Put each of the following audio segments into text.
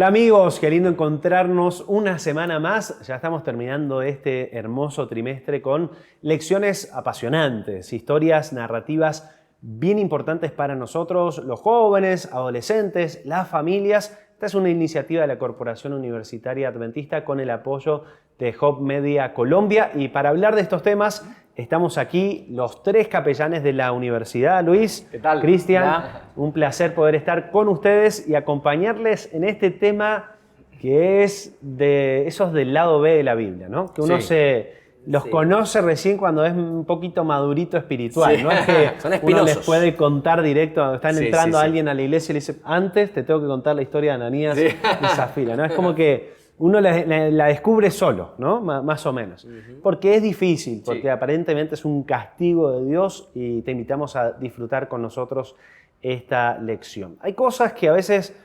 Hola amigos, qué lindo encontrarnos una semana más. Ya estamos terminando este hermoso trimestre con lecciones apasionantes, historias narrativas bien importantes para nosotros, los jóvenes, adolescentes, las familias. Esta es una iniciativa de la Corporación Universitaria Adventista con el apoyo de Hope Media Colombia. Y para hablar de estos temas, estamos aquí los tres capellanes de la universidad. Luis, ¿qué tal? Cristian, un placer poder estar con ustedes y acompañarles en este tema que es de esos del lado B de la Biblia, ¿no? Que uno los conoce recién cuando es un poquito madurito espiritual, ¿no? Es que son uno les puede contar directo cuando están entrando a alguien a la iglesia y le dice, antes te tengo que contar la historia de Ananías y Zafira, ¿no? Es como que uno la descubre solo, ¿no? Más o menos. Porque es difícil, porque aparentemente es un castigo de Dios y te invitamos a disfrutar con nosotros esta lección. Hay cosas que a veces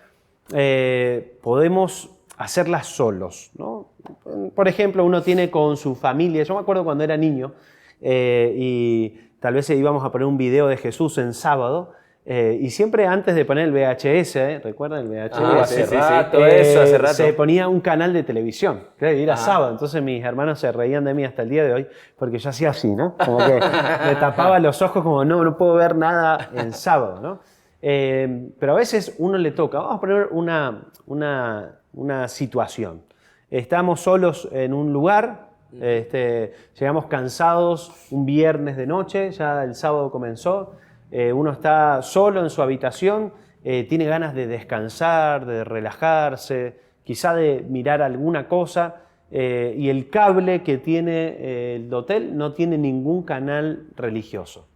podemos hacerlas solos, ¿no? Por ejemplo, uno tiene con su familia, yo me acuerdo cuando era niño y tal vez íbamos a poner un video de Jesús en sábado, y siempre antes de poner el VHS, ¿recuerdan el VHS? Hace rato. Se ponía un canal de televisión, que era sábado, entonces mis hermanos se reían de mí hasta el día de hoy, porque yo hacía así, ¿no? Como que me tapaba los ojos como no puedo ver nada en sábado, ¿no? Pero a veces uno le toca, vamos a poner una situación. Estamos solos en un lugar, llegamos cansados un viernes de noche, ya el sábado comenzó, uno está solo en su habitación, tiene ganas de descansar, de relajarse, quizá de mirar alguna cosa, y el cable que tiene el hotel no tiene ningún canal religioso.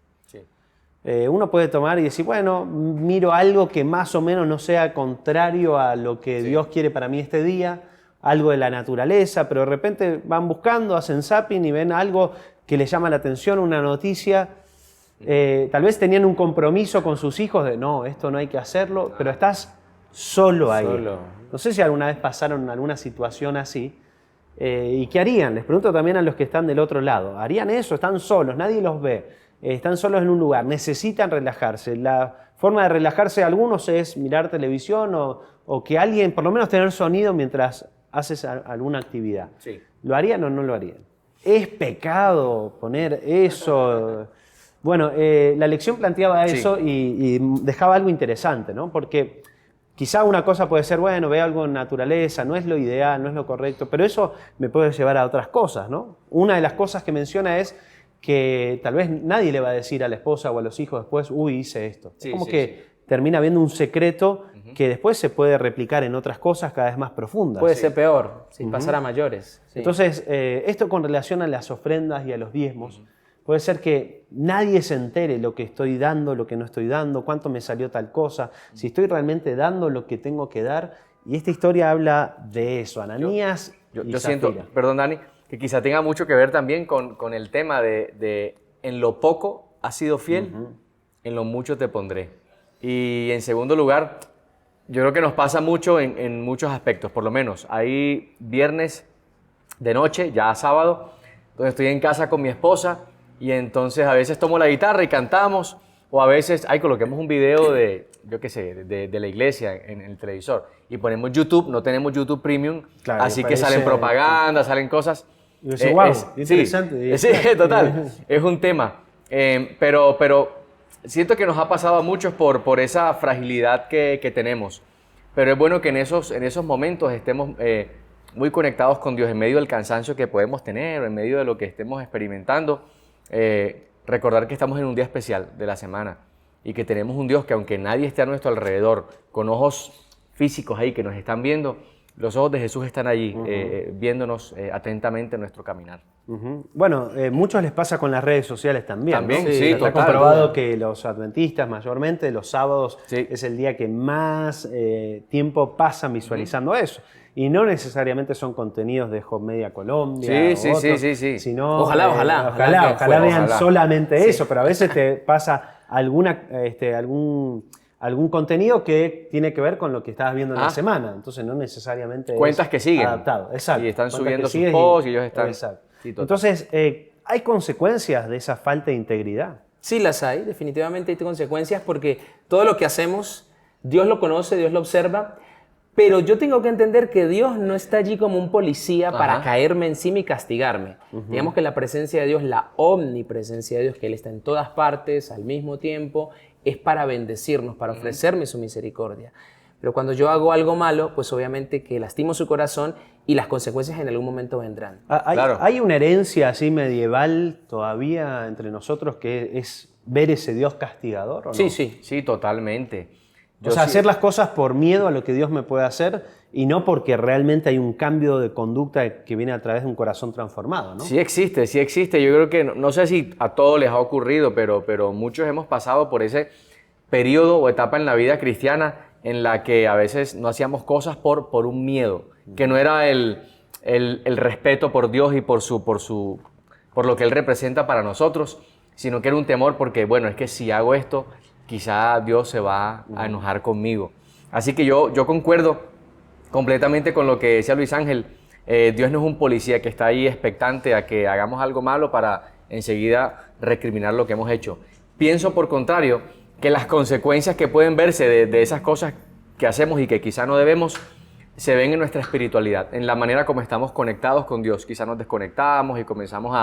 Uno puede tomar y decir, bueno, miro algo que más o menos no sea contrario a lo que Dios quiere para mí este día, algo de la naturaleza, pero de repente van buscando, hacen zapping y ven algo que les llama la atención, una noticia. Tal vez tenían un compromiso con sus hijos de, no, esto no hay que hacerlo, pero estás solo ahí. No sé si alguna vez pasaron alguna situación así. ¿Y qué harían? Les pregunto también a los que están del otro lado. ¿Harían eso? Están solos, nadie los ve. Están solos en un lugar, necesitan relajarse. La forma de relajarse de algunos es mirar televisión o que alguien, por lo menos tener sonido mientras haces alguna actividad. ¿Lo harían o no lo harían? ¿Es pecado poner eso? Bueno, la lección planteaba eso y dejaba algo interesante, ¿no? Porque quizá una cosa puede ser, bueno, veo algo en naturaleza, no es lo ideal, no es lo correcto, pero eso me puede llevar a otras cosas, ¿no? Una de las cosas que menciona es que tal vez nadie le va a decir a la esposa o a los hijos después, hice esto. Es como que termina habiendo un secreto que después se puede replicar en otras cosas cada vez más profundas. Puede ser peor, sin pasar a mayores. Entonces, esto con relación a las ofrendas y a los diezmos, puede ser que nadie se entere lo que estoy dando, lo que no estoy dando, cuánto me salió tal cosa, si estoy realmente dando lo que tengo que dar. Y esta historia habla de eso, Ananías y Zafira. Siento, perdón Dani, que quizá tenga mucho que ver también con el tema de en lo poco has sido fiel, en lo mucho te pondré. Y en segundo lugar, yo creo que nos pasa mucho en muchos aspectos, por lo menos. Hay viernes de noche, ya sábado, donde estoy en casa con mi esposa y entonces a veces tomo la guitarra y cantamos, o a veces, coloquemos un video de la iglesia en el televisor y ponemos YouTube, no tenemos YouTube Premium, así que salen propaganda, salen cosas. Y eso, wow, interesante. Sí, total, es un tema. Pero siento que nos ha pasado a muchos por esa fragilidad que tenemos. Pero es bueno que en esos momentos estemos muy conectados con Dios en medio del cansancio que podemos tener, en medio de lo que estemos experimentando. Recordar que estamos en un día especial de la semana y que tenemos un Dios que, aunque nadie esté a nuestro alrededor, con ojos físicos ahí que nos están viendo, los ojos de Jesús están allí viéndonos atentamente en nuestro caminar. Bueno, muchos les pasa con las redes sociales también. ¿No? Está comprobado que los adventistas, mayormente los sábados, es el día que más tiempo pasan visualizando eso. Y no necesariamente son contenidos de Hope Media Colombia. Sí. Sino, Ojalá vean solamente eso, pero a veces te pasa algún contenido que tiene que ver con lo que estabas viendo en la semana. Entonces no necesariamente cuentas que siguen adaptado. Exacto. Y están subiendo sus posts y ellos están... Exacto. Entonces, ¿hay consecuencias de esa falta de integridad? Sí, las hay. Definitivamente hay consecuencias porque todo lo que hacemos, Dios lo conoce, Dios lo observa, Pero yo tengo que entender que Dios no está allí como un policía para caerme encima y castigarme. Digamos que la presencia de Dios, la omnipresencia de Dios, que Él está en todas partes al mismo tiempo, es para bendecirnos, para ofrecerme su misericordia. Pero cuando yo hago algo malo, pues obviamente que lastimo su corazón y las consecuencias en algún momento vendrán. ¿Hay una herencia así medieval todavía entre nosotros que es ver ese Dios castigador o no? Sí, totalmente. Hacer las cosas por miedo a lo que Dios me puede hacer y no porque realmente hay un cambio de conducta que viene a través de un corazón transformado, ¿no? Sí existe. Yo creo que, no sé si a todos les ha ocurrido, pero muchos hemos pasado por ese periodo o etapa en la vida cristiana en la que a veces no hacíamos cosas por un miedo, que no era el respeto por Dios y por lo que Él representa para nosotros, sino que era un temor porque, bueno, es que si hago esto, quizá Dios se va a enojar conmigo. Así que yo concuerdo completamente con lo que decía Luis Ángel. Dios no es un policía que está ahí expectante a que hagamos algo malo para enseguida recriminar lo que hemos hecho. Pienso, por contrario, que las consecuencias que pueden verse de esas cosas que hacemos y que quizá no debemos, se ven en nuestra espiritualidad, en la manera como estamos conectados con Dios. Quizá nos desconectamos y comenzamos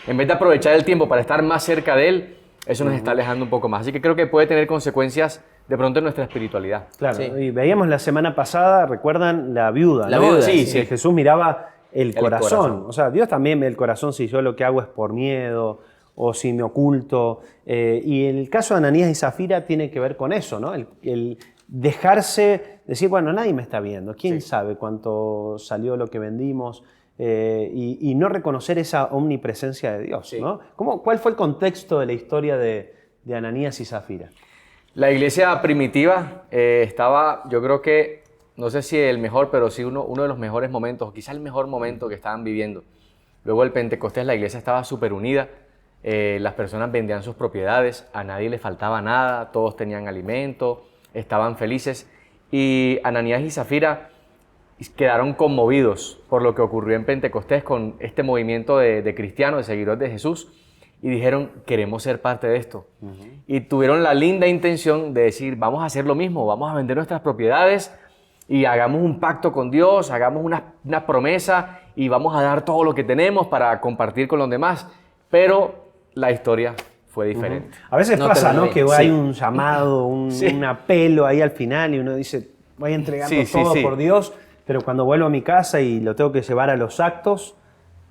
en vez de aprovechar el tiempo para estar más cerca de Él, eso nos está alejando un poco más. Así que creo que puede tener consecuencias de pronto en nuestra espiritualidad. Claro, y veíamos la semana pasada, ¿recuerdan? La viuda. La viuda, sí. Jesús miraba el corazón. O sea, Dios también ve el corazón si yo lo que hago es por miedo o si me oculto. Y el caso de Ananías y Zafira tiene que ver con eso, ¿no? El dejarse, decir, bueno, nadie me está viendo. ¿Quién sabe cuánto salió lo que vendimos? Y no reconocer esa omnipresencia de Dios, ¿no? ¿Cuál fue el contexto de la historia de Ananías y Zafira? La iglesia primitiva estaba, yo creo que, no sé si el mejor, pero sí uno de los mejores momentos, quizá el mejor momento que estaban viviendo. Luego del Pentecostés la iglesia estaba súper unida, las personas vendían sus propiedades, a nadie le faltaba nada, todos tenían alimento, estaban felices. Y Ananías y Zafira quedaron conmovidos por lo que ocurrió en Pentecostés con este movimiento de cristianos, de seguidores de Jesús, y dijeron, queremos ser parte de esto. Y tuvieron la linda intención de decir, vamos a hacer lo mismo, vamos a vender nuestras propiedades y hagamos un pacto con Dios, hagamos una promesa y vamos a dar todo lo que tenemos para compartir con los demás. Pero la historia fue diferente. A veces pasa, ¿no? Que hay un llamado, un apelo ahí al final y uno dice, voy entregando todo por Dios. Pero cuando vuelvo a mi casa y lo tengo que llevar a los actos,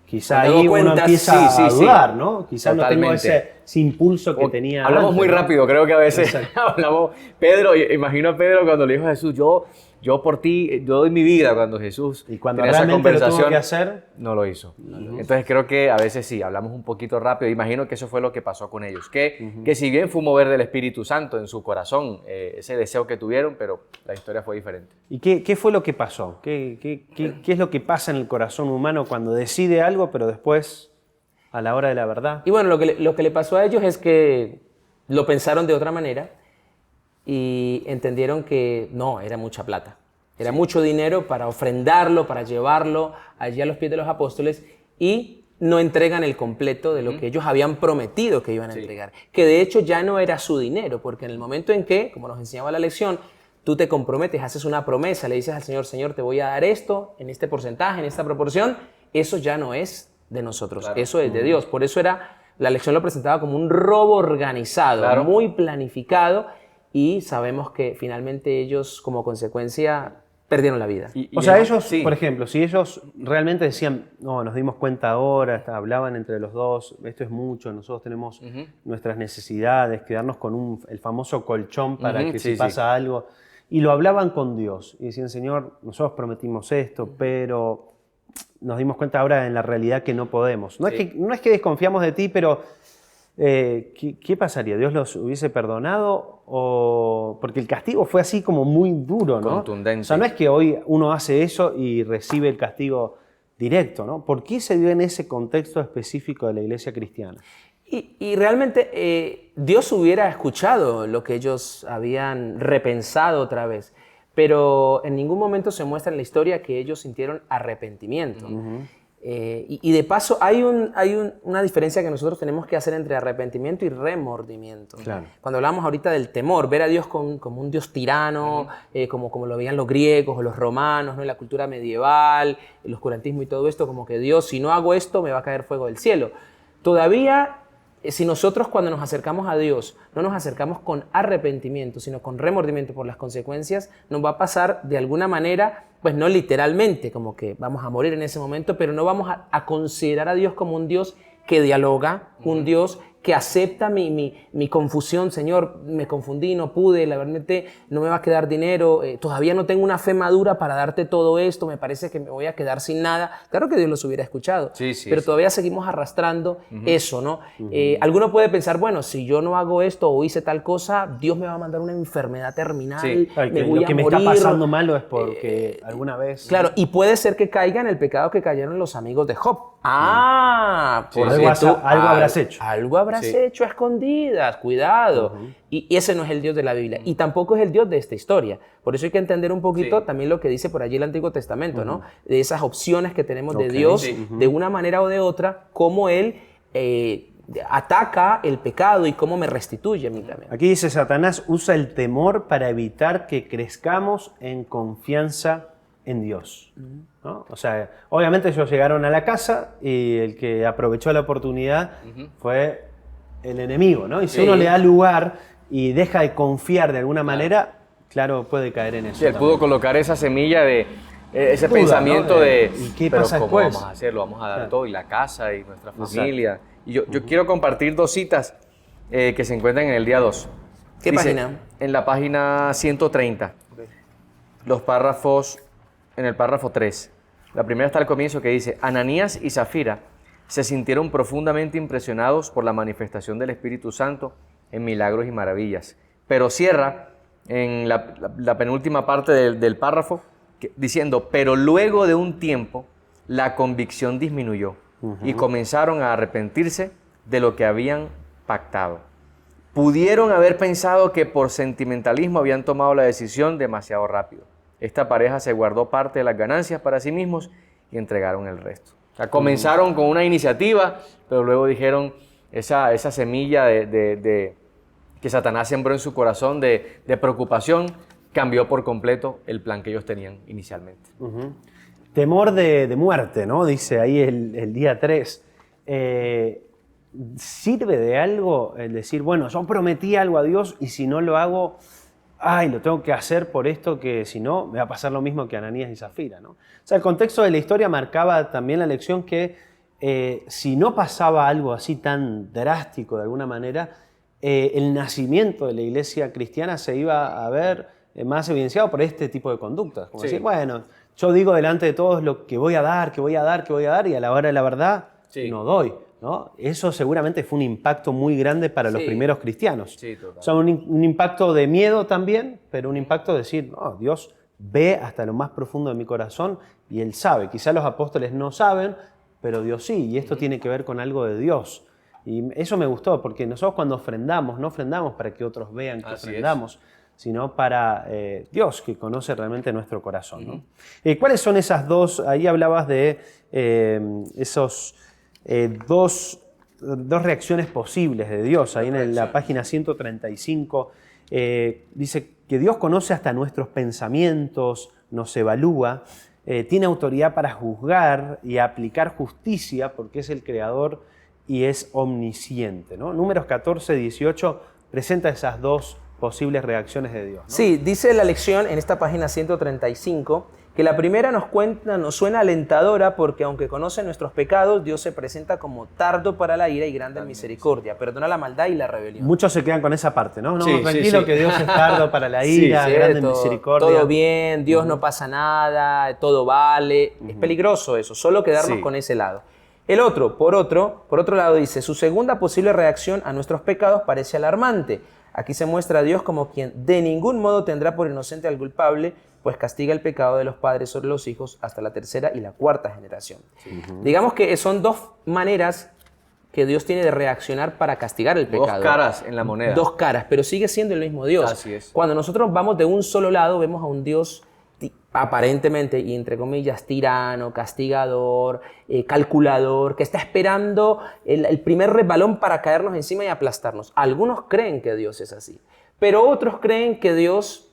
quizá ahí uno empieza a dudar, ¿no? Quizá no tengo ese impulso que tenía Hablamos antes, muy ¿no? rápido, creo que a veces hablamos. Pedro, imagino a Pedro cuando le dijo a Jesús, yo por ti, yo doy mi vida, cuando Jesús y cuando tenía esa realmente lo conversación, tuvo que hacer, no lo hizo. Entonces creo que a veces sí, hablamos un poquito rápido. Imagino que eso fue lo que pasó con ellos. Que si bien fue un mover del Espíritu Santo en su corazón, ese deseo que tuvieron, pero la historia fue diferente. ¿Y qué fue lo que pasó? ¿Qué es lo que pasa en el corazón humano cuando decide algo, pero después, a la hora de la verdad? Y bueno, lo que le pasó a ellos es que lo pensaron de otra manera y entendieron que no, era mucha plata. Era mucho dinero para ofrendarlo, para llevarlo allí a los pies de los apóstoles y no entregan el completo de lo que ellos habían prometido que iban a entregar. Que de hecho ya no era su dinero, porque en el momento en que, como nos enseñaba la lección, tú te comprometes, haces una promesa, le dices al Señor, Señor, te voy a dar esto, en este porcentaje, en esta proporción, eso ya no es de nosotros, eso es de Dios. Por eso la lección lo presentaba como un robo organizado, muy planificado, y sabemos que finalmente ellos, como consecuencia, perdieron la vida. O sea, ellos, por ejemplo, si ellos realmente decían, no, nos dimos cuenta ahora, hablaban entre los dos, esto es mucho, nosotros tenemos nuestras necesidades, quedarnos con el famoso colchón para que si pasa algo, y lo hablaban con Dios, y decían, Señor, nosotros prometimos esto, pero nos dimos cuenta ahora en la realidad que no podemos. No es que desconfiamos de ti, pero ¿qué pasaría? ¿Dios los hubiese perdonado? Porque el castigo fue así como muy duro, ¿no? Contundente. O sea, no es que hoy uno hace eso y recibe el castigo directo, ¿no? ¿Por qué se dio en ese contexto específico de la iglesia cristiana? Y realmente Dios hubiera escuchado lo que ellos habían repensado otra vez, pero en ningún momento se muestra en la historia que ellos sintieron arrepentimiento. Y de paso hay una diferencia que nosotros tenemos que hacer entre arrepentimiento y remordimiento. Claro. Cuando hablamos ahorita del temor, ver a Dios como un Dios tirano, como lo veían los griegos o los romanos, ¿no? En la cultura medieval, el oscurantismo y todo esto, como que Dios, si no hago esto, me va a caer fuego del cielo. Todavía, si nosotros cuando nos acercamos a Dios no nos acercamos con arrepentimiento, sino con remordimiento por las consecuencias, nos va a pasar de alguna manera, pues no literalmente, como que vamos a morir en ese momento, pero no vamos a considerar a Dios como un Dios que dialoga, un Dios que acepta mi confusión. Señor, me confundí, no pude, la verdad no me va a quedar dinero, todavía no tengo una fe madura para darte todo esto, me parece que me voy a quedar sin nada. Claro que Dios los hubiera escuchado, pero todavía seguimos arrastrando eso, ¿no? Alguno puede pensar, bueno, si yo no hago esto o hice tal cosa, Dios me va a mandar una enfermedad terminal, me voy lo que a me morir. está pasando malo es porque alguna vez... Claro, y puede ser que caiga en el pecado que cayeron los amigos de Job. Algo habrás hecho. Algo habrás hecho a escondidas, cuidado. Y ese no es el Dios de la Biblia. Y tampoco es el Dios de esta historia. Por eso hay que entender un poquito también lo que dice por allí el Antiguo Testamento, ¿no? De esas opciones que tenemos de Dios, de una manera o de otra, cómo Él ataca el pecado y cómo me restituye a mí también. Aquí dice, Satanás usa el temor para evitar que crezcamos en confianza en Dios, ¿no? O sea, obviamente ellos llegaron a la casa y el que aprovechó la oportunidad fue el enemigo, ¿no? Y si uno le da lugar y deja de confiar de alguna manera, claro, puede caer en eso. Sí, él pudo colocar esa semilla de ese duda, pensamiento, ¿no? de ¿Y qué pero pasa ¿cómo después? vamos a hacerlo? Vamos a dar Claro. todo, y la casa, y nuestra familia. Y yo quiero compartir dos citas que se encuentran en el día 2. ¿Qué página? En la página 130. Los párrafos, en el párrafo 3. La primera está al comienzo, que dice: Ananías y Zafira se sintieron profundamente impresionados por la manifestación del Espíritu Santo en milagros y maravillas. Pero cierra en la penúltima parte del párrafo diciendo: pero luego de un tiempo la convicción disminuyó y comenzaron a arrepentirse de lo que habían pactado. Pudieron haber pensado que por sentimentalismo habían tomado la decisión demasiado rápido. Esta pareja se guardó parte de las ganancias para sí mismos y entregaron el resto. O sea, comenzaron con una iniciativa, pero luego dijeron esa semilla que Satanás sembró en su corazón de preocupación, cambió por completo el plan que ellos tenían inicialmente. Temor de muerte, ¿no? Dice ahí el día 3. ¿Sirve de algo el decir, bueno, yo prometí algo a Dios y si no lo hago, lo tengo que hacer por esto, que si no me va a pasar lo mismo que a Ananías y Zafira, ¿no? O sea, el contexto de la historia marcaba también la lección que si no pasaba algo así tan drástico de alguna manera, el nacimiento de la iglesia cristiana se iba a ver más evidenciado por este tipo de conductas. Como decir, bueno, yo digo delante de todos lo que voy a dar, y a la hora de la verdad no doy, ¿no? Eso seguramente fue un impacto muy grande para los primeros cristianos. Sí, total. O sea, un impacto de miedo también, pero un impacto de decir, no, Dios ve hasta lo más profundo de mi corazón y Él sabe. Quizás los apóstoles no saben, pero Dios sí, y esto tiene que ver con algo de Dios. Y eso me gustó, porque nosotros cuando ofrendamos, no ofrendamos para que otros vean que ofrendamos, sino para Dios, que conoce realmente nuestro corazón, ¿no? ¿Cuáles son esas dos? Ahí hablabas de esos dos reacciones posibles de Dios. Ahí en la página 135 dice que Dios conoce hasta nuestros pensamientos, nos evalúa, tiene autoridad para juzgar y aplicar justicia porque es el creador y es omnisciente, ¿no? Números 14, 18 presenta esas dos posibles reacciones de Dios, ¿no? Sí, dice la lección en esta página 135 que la primera nos suena alentadora porque aunque conoce nuestros pecados, Dios se presenta como tardo para la ira y grande en misericordia, perdona la maldad y la rebelión. Muchos se quedan con esa parte, ¿no? No, Sí, tranquilo, que Dios es tardo para la ira, grande en misericordia. Todo bien, Dios no pasa nada, todo vale. Es peligroso eso, solo quedarnos con ese lado. El otro, por otro lado, dice, su segunda posible reacción a nuestros pecados parece alarmante. Aquí se muestra a Dios como quien de ningún modo tendrá por inocente al culpable, pues castiga el pecado de los padres sobre los hijos hasta la tercera y la cuarta generación. Digamos que son dos maneras que Dios tiene de reaccionar para castigar el pecado. Dos caras en la moneda. Dos caras, pero sigue siendo el mismo Dios. Así es. Cuando nosotros vamos de un solo lado, vemos a un Dios aparentemente, y entre comillas, tirano, castigador, calculador, que está esperando el primer resbalón para caernos encima y aplastarnos. Algunos creen que Dios es así, pero otros creen que Dios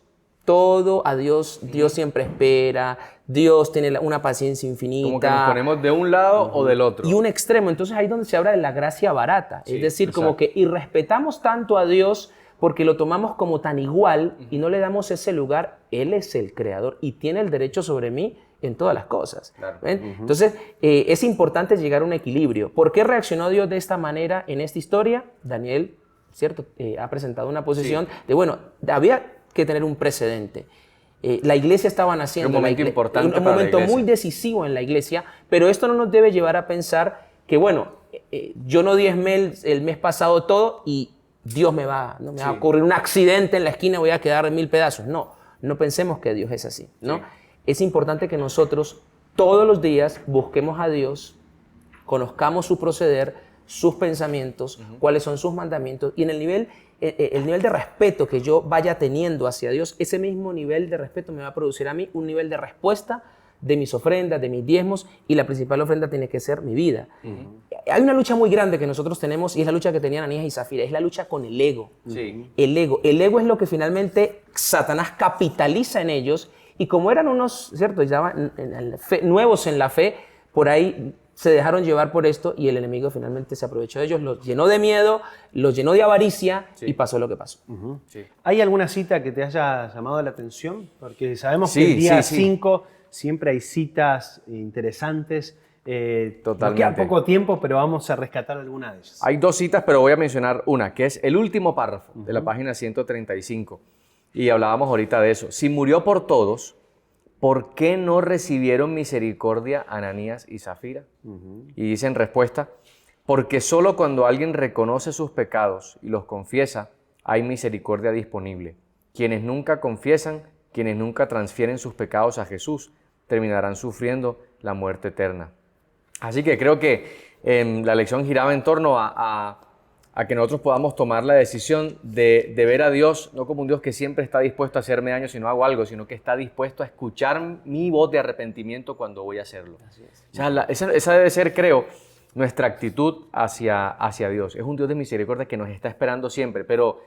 siempre espera, Dios tiene una paciencia infinita. Como que nos ponemos de un lado o del otro. Y un extremo, entonces ahí es donde se habla de la gracia barata. Sí, es decir, exacto. como que irrespetamos tanto a Dios porque lo tomamos como tan igual y no le damos ese lugar. Él es el creador y tiene el derecho sobre mí en todas las cosas. Claro. ¿Ven? Entonces, es importante llegar a un equilibrio. ¿Por qué reaccionó Dios de esta manera en esta historia? Daniel, ¿cierto? Ha presentado una posición de, bueno, había que tener un precedente. La iglesia estaba naciendo. Un momento importante un para la momento iglesia. muy decisivo en la iglesia, pero esto no nos debe llevar a pensar que, bueno, yo no diezmé el mes pasado todo y Dios me va a ocurrir un accidente en la esquina, voy a quedar en 1000 pedazos. No, no pensemos que Dios es así, ¿no? Sí. Es importante que nosotros todos los días busquemos a Dios, conozcamos su proceder, sus pensamientos, cuáles son sus mandamientos, y en el nivel de respeto que yo vaya teniendo hacia Dios, ese mismo nivel de respeto me va a producir a mí un nivel de respuesta de mis ofrendas, de mis diezmos, y la principal ofrenda tiene que ser mi vida. Hay una lucha muy grande que nosotros tenemos, y es la lucha que tenían Ananías y Zafira, es la lucha con el ego. Sí. El ego es lo que finalmente Satanás capitaliza en ellos, y como eran unos, ¿cierto?, nuevos en la fe, por ahí se dejaron llevar por esto y el enemigo finalmente se aprovechó de ellos, los llenó de miedo, los llenó de avaricia y pasó lo que pasó. Sí. ¿Hay alguna cita que te haya llamado la atención? Porque sabemos Sí, que el día sí. 5 siempre hay citas interesantes. Nos Totalmente. queda poco tiempo, pero vamos a rescatar alguna de ellas. Hay dos citas, pero voy a mencionar una, que es el último párrafo de la página 135. Y hablábamos ahorita de eso. Si murió por todos, ¿por qué no recibieron misericordia Ananías y Zafira? Y dice en respuesta, porque solo cuando alguien reconoce sus pecados y los confiesa, hay misericordia disponible. Quienes nunca confiesan, quienes nunca transfieren sus pecados a Jesús, terminarán sufriendo la muerte eterna. Así que creo que la lección giraba en torno a que nosotros podamos tomar la decisión de ver a Dios no como un Dios que siempre está dispuesto a hacerme daño si no hago algo, sino que está dispuesto a escuchar mi voz de arrepentimiento cuando voy a hacerlo. O sea, esa debe ser, creo, nuestra actitud hacia Dios. Es un Dios de misericordia que nos está esperando siempre, pero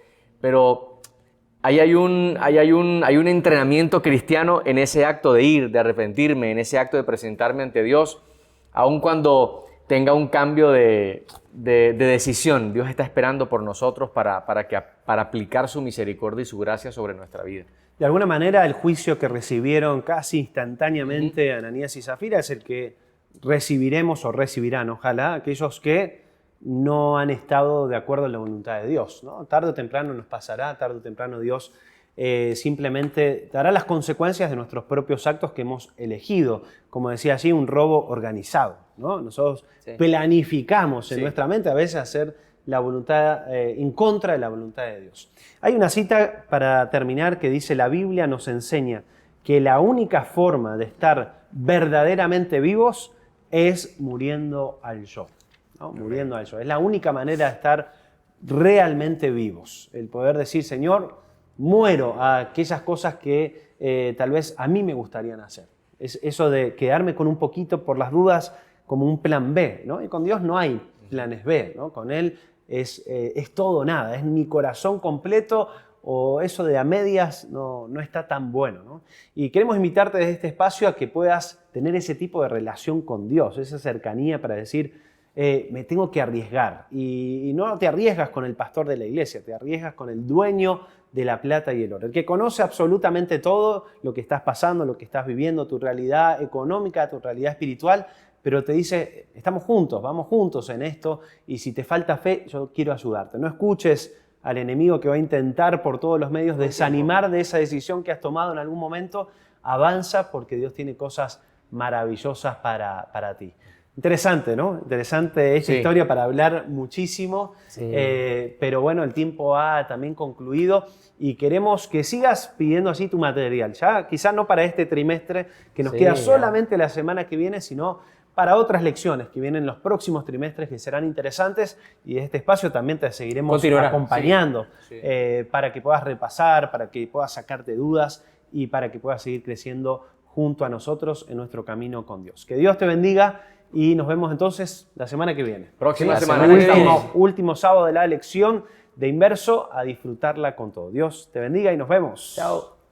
ahí hay un entrenamiento cristiano en ese acto de ir, de arrepentirme, en ese acto de presentarme ante Dios, aun cuando tenga un cambio de decisión. Dios está esperando por nosotros para aplicar su misericordia y su gracia sobre nuestra vida. De alguna manera, el juicio que recibieron casi instantáneamente Ananías y Zafira es el que recibiremos o recibirán, ojalá, aquellos que no han estado de acuerdo en la voluntad de Dios, ¿no? Tarde o temprano nos pasará, tarde o temprano Dios simplemente dará las consecuencias de nuestros propios actos que hemos elegido. Como decía allí, un robo organizado, ¿no? Nosotros planificamos en nuestra mente a veces hacer la voluntad en contra de la voluntad de Dios. Hay una cita para terminar que dice: la Biblia nos enseña que la única forma de estar verdaderamente vivos es muriendo al yo, ¿no? Muriendo al yo. Es la única manera de estar realmente vivos. El poder decir, Señor, muero a aquellas cosas que tal vez a mí me gustarían hacer. Es eso de quedarme con un poquito por las dudas como un plan B, ¿no? Y con Dios no hay planes B, ¿no? Con Él es todo o nada, es mi corazón completo, o eso de a medias no está tan bueno, ¿no? Y queremos invitarte desde este espacio a que puedas tener ese tipo de relación con Dios, esa cercanía para decir, me tengo que arriesgar. Y no te arriesgas con el pastor de la iglesia, te arriesgas con el dueño de la plata y el oro, el que conoce absolutamente todo lo que estás pasando, lo que estás viviendo, tu realidad económica, tu realidad espiritual, pero te dice, estamos juntos, vamos juntos en esto, y si te falta fe, yo quiero ayudarte. No escuches al enemigo que va a intentar por todos los medios desanimar de esa decisión que has tomado en algún momento. Avanza, porque Dios tiene cosas maravillosas para ti. Interesante, ¿no? Interesante esta historia para hablar muchísimo, pero bueno, el tiempo ha también concluido y queremos que sigas pidiendo así tu material, ya quizás no para este trimestre que nos queda solamente la semana que viene, sino para otras lecciones que vienen los próximos trimestres que serán interesantes, y en este espacio también te seguiremos acompañando para que puedas repasar, para que puedas sacarte dudas y para que puedas seguir creciendo junto a nosotros en nuestro camino con Dios. Que Dios te bendiga y nos vemos entonces la semana que viene. Próxima La semana. semana que viene. Último sábado de la lección de Inverso, a disfrutarla con todo. Dios te bendiga y nos vemos. Chao.